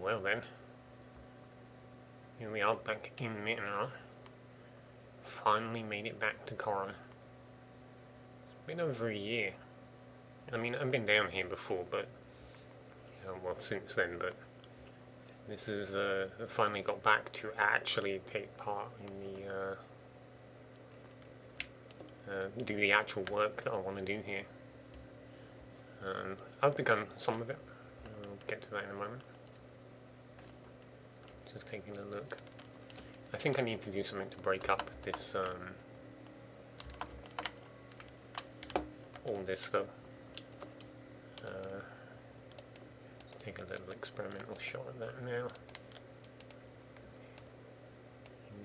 well then. Here we are back in Mittenrahm. Finally made it back to Corran. It's been over a year. I mean, I've been down here before, but well, since then. But this is I finally got back to actually take part in the do the actual work that I want to do here. I've begun some of it. I'll get to that in a moment. Just taking a look. I think I need to do something to break up this all this though. Take a little experimental shot of that now.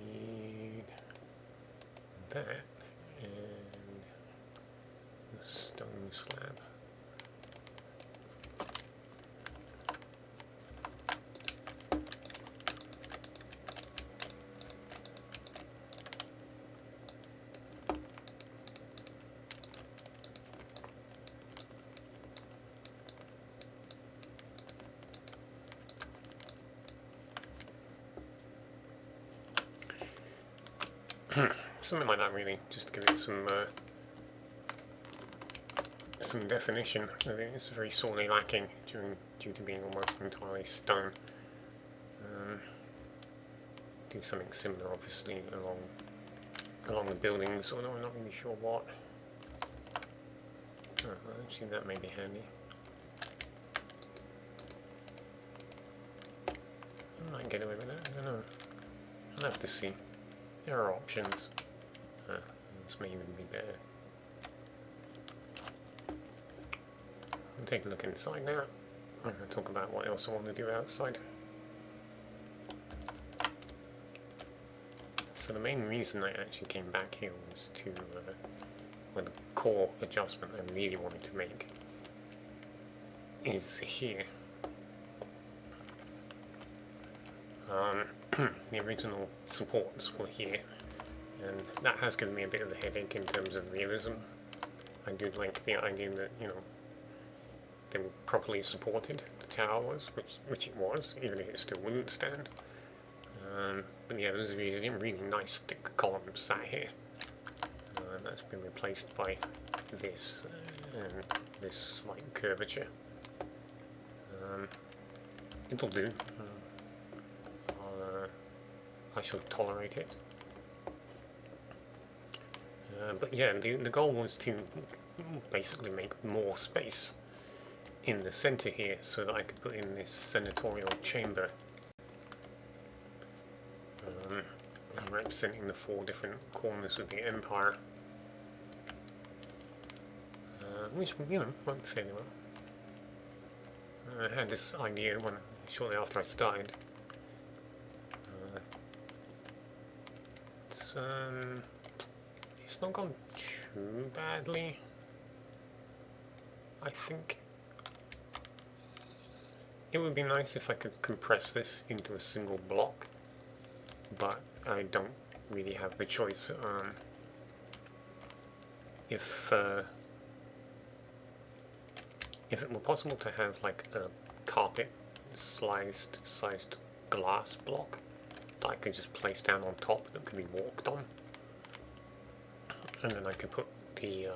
Need that and the stone slab. Something like that, really, just to give it some definition. I think it's very sorely lacking due to being almost entirely stone. Do something similar, obviously, along the buildings, although I'm not really sure what. Oh, well, actually, that may be handy. I might get away with that. I don't know. I'll have to see. There are options. This may even be better. I'll take a look inside now. I'm going to talk about what else I want to do outside. So the main reason I actually came back here was to, well, the core adjustment I really wanted to make is here. The original supports were here, and that has given me a bit of a headache in terms of realism. I did like the idea that, you know, they were properly supported, the tower was, which it was, even if it still wouldn't stand. But yeah, there's these really nice thick columns sat here. That's been replaced by this and this slight curvature. It'll do. I shall tolerate it. But yeah, the goal was to basically make more space in the center here so that I could put in this senatorial chamber, representing the 4 different corners of the empire, which, you know, went fairly well. I had this idea shortly after I started. It's not gone too badly, I think. It would be nice if I could compress this into a single block, but I don't really have the choice. If it were possible to have like a carpet sized glass block that I could just place down on top that could be walked on, and then I could put the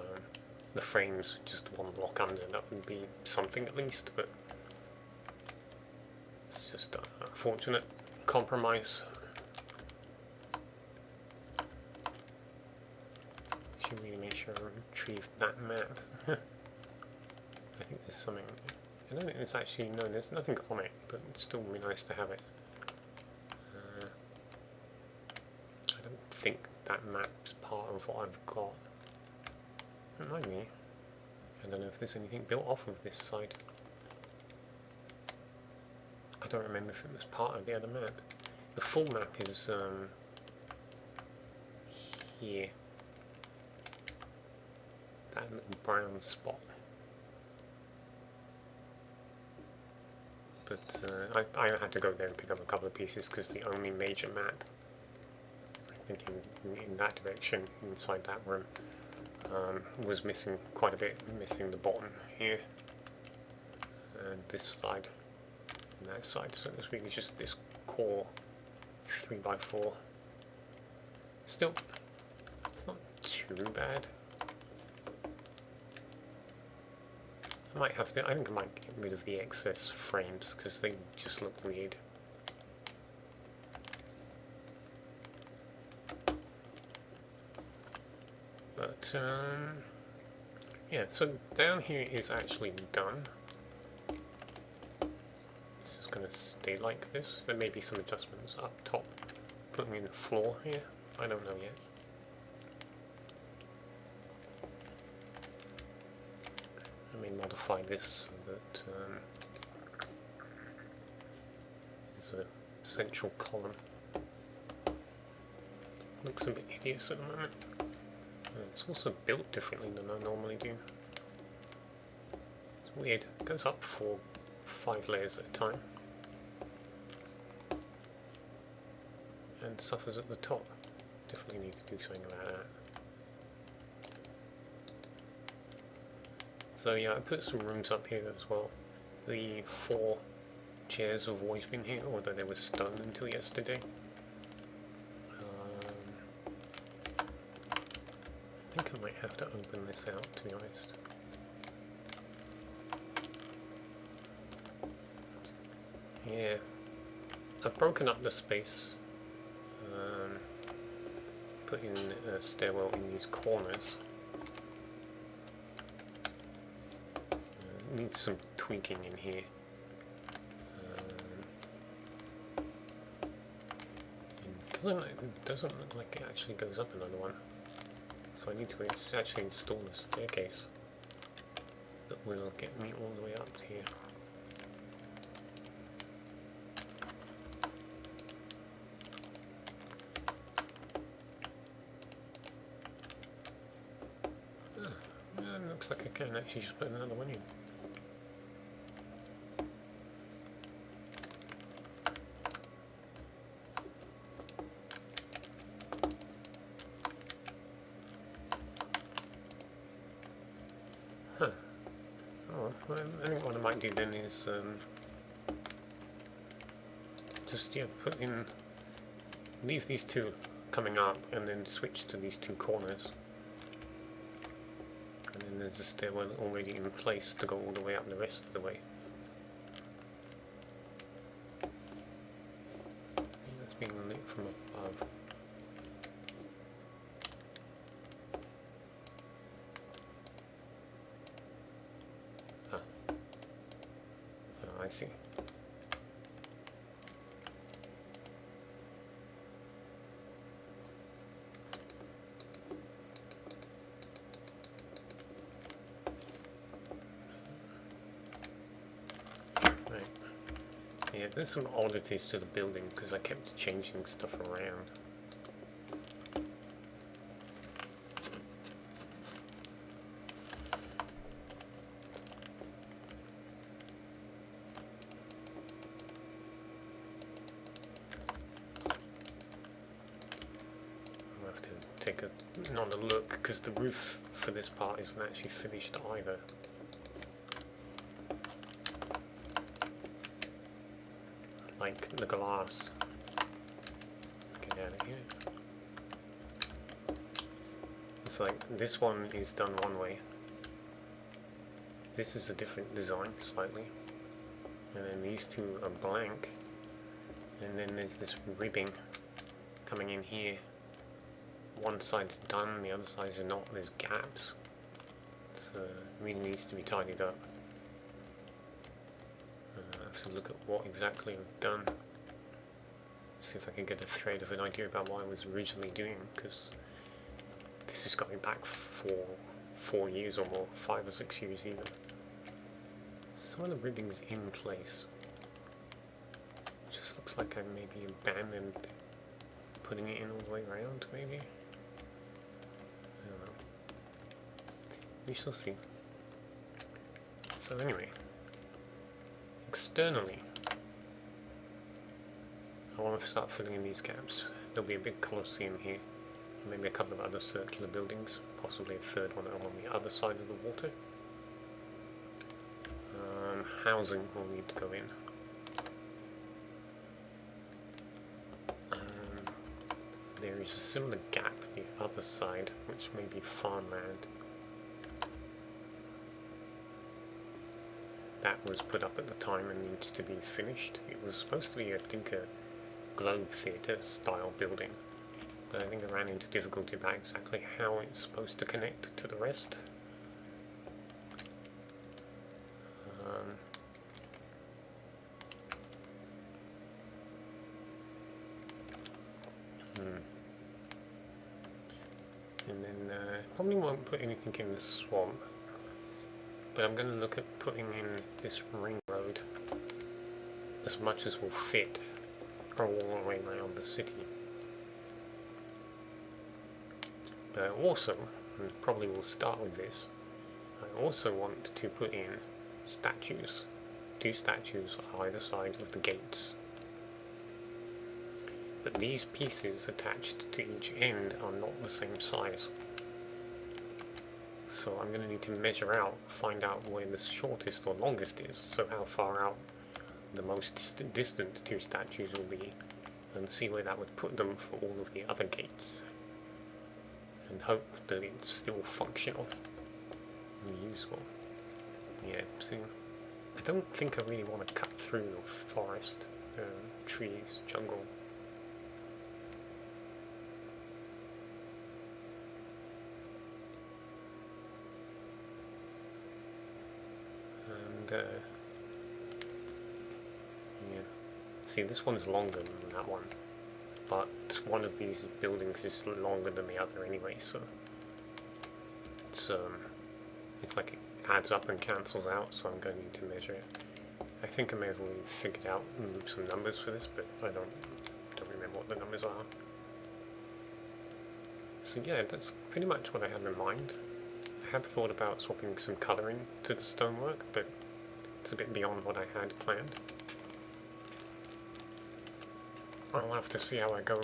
frames just 1 block under, that would be something at least, but it's just a fortunate compromise. Should really make sure I retrieve that map. I think there's something. I don't think there's actually, no, there's nothing on it, but it'd still be nice to have it. I don't think that map's part of what I've got. It might be. I don't know if there's anything built off of this side. I don't remember if it was part of the other map. The full map is here. That little brown spot. But I had to go there and pick up a couple of pieces because the only major map, I think in that direction, inside that room, was missing quite a bit, missing the bottom here and this side. from that side. So it's really just this core 3x4. Still, it's not too bad. I might have to, I think I might get rid of the excess frames because they just look weird. But, yeah, so down here is actually done. It's just going to stay like this. There may be some adjustments up top. Putting in the floor here, I don't know yet. I may modify this so that there's a central column. Looks a bit hideous at the moment. It's also built differently than I normally do. It's weird. It goes up for 5 layers at a time. And suffers at the top. Definitely need to do something about that. So yeah, I put some rooms up here as well. The 4 chairs have always been here, although they were stone until yesterday. I think I might have to open this out, to be honest. Yeah, I've broken up the space, put in a stairwell in these corners. Needs some tweaking in here. It doesn't look like it actually goes up another one. So I need to actually install a staircase that will get me all the way up here. Looks like I can actually just put another one in. Huh. Oh, well, I think what I might do then is just put in, leave these two coming up and then switch to these 2 corners. And then there's a stairwell already in place to go all the way up the rest of the way. That's being lit from above. Ah. Oh, I see. Yeah, there's some oddities to the building because I kept changing stuff around. I'll have to take another look because the roof for this part isn't actually finished either. Like the glass. Let's get out of here. It's like this one is done one way. This is a different design slightly. And then these 2 are blank. And then there's this ribbing coming in here. One side's done, the other side's not. There's gaps. So it really needs to be tidied up. I have to look at what exactly I've done. See if I can get a thread of an idea about what I was originally doing, because this is going back for 4 years or more, 5 or 6 years even. Some of the ribbing's in place. It just looks like I maybe abandoned putting it in all the way around, maybe? I don't know. We shall see. So anyway. Externally, I want to start filling in these gaps. There'll be a big coliseum here, maybe a couple of other circular buildings, possibly a 3rd one along the other side of the water. Housing will need to go in. There is a similar gap the other side, which may be farmland. That was put up at the time and needs to be finished. It was supposed to be, I think, a Globe Theatre style building, but I think I ran into difficulty about exactly how it's supposed to connect to the rest. And then probably won't put anything in the swamp, but I'm going to look at putting in this ring road as much as will fit all the way around the city. But also, and probably we'll start with this, I also want to put in statues, 2 statues on either side of the gates. But these pieces attached to each end are not the same size. So I'm going to need to measure out, find out where the shortest or longest is, so how far out the most distant 2 statues will be, and see where that would put them for all of the other gates. And hope that it's still functional and usable. Yeah, see, I don't think I really want to cut through the forest, trees, jungle. And, yeah, see, this one's longer than that one, but one of these buildings is longer than the other anyway, so it's like it adds up and cancels out, so I'm going to need to measure it. I think I may have already figured out some numbers for this, but I don't remember what the numbers are. So yeah, that's pretty much what I have in mind. I have thought about swapping some colouring to the stonework, but it's a bit beyond what I had planned. I'll have to see how I go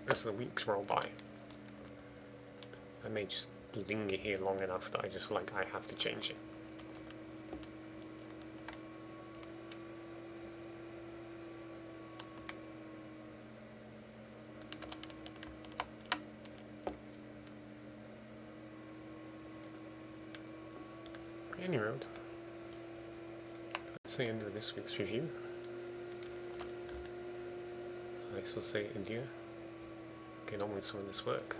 as the weeks roll by. I may just linger here long enough that I have to change it. Any road. That's the end of this week's review. I shall say adieu. Get on with some of this work.